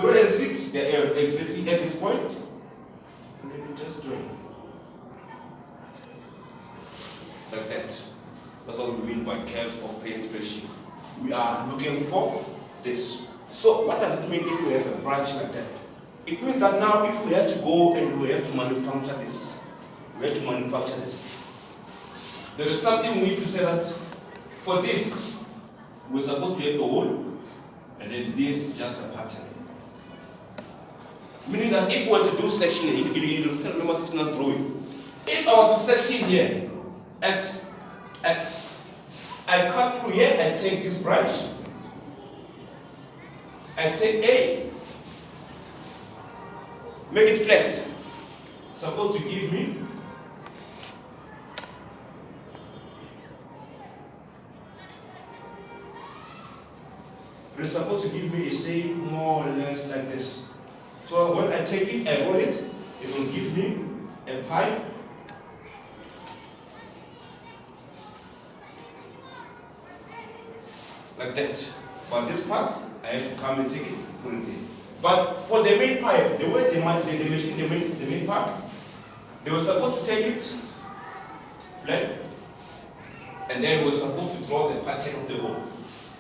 0 and 6, they are exactly at this point. And then you just join. Like that. That's what we mean by curves of penetration. We are looking for this. So what does it mean if we have a branch like that? It means that now if we have to go and we have to manufacture this, there is something we need to say that for this, we're supposed to have a hole, and then this is just a pattern. Meaning that if we were to do sectioning, you remember sectional drawing. If I was to section here, X, I cut through here and take this branch. I take A, make it flat. Supposed to give me it's supposed to give me a shape more or less like this. So when I take it, I roll it, it will give me a pipe like that. But this part, I have to come and take it, put it in. But for the main pipe, the way they machine the main pipe, they were supposed to take it flat, and then we're supposed to draw the pattern of the hole.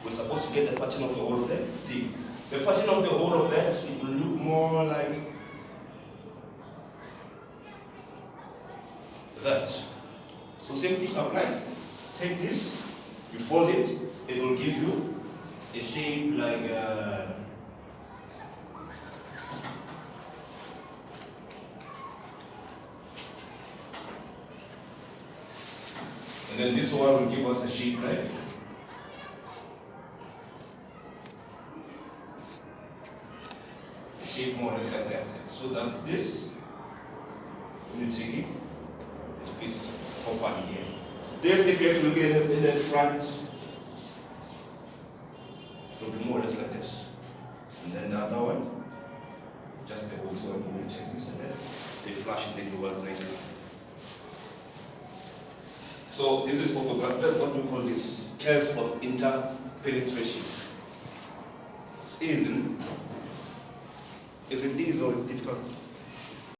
We're supposed to get the pattern of the hole of that thing. The pattern of the hole of that, it will look more like that. So same thing applies. Take this, you fold it, it will give you a shape like and then this one will give us a shape like more or less like that. So that this, when you take it, it fits properly here. This, if you have to look at it in the front, it will be more or less like this. And then the other one, just the hole. So when you take this and then they flash and then you weld nicely. So this is what we call this curve of interpenetration. It's easy. Is it easy or is it difficult?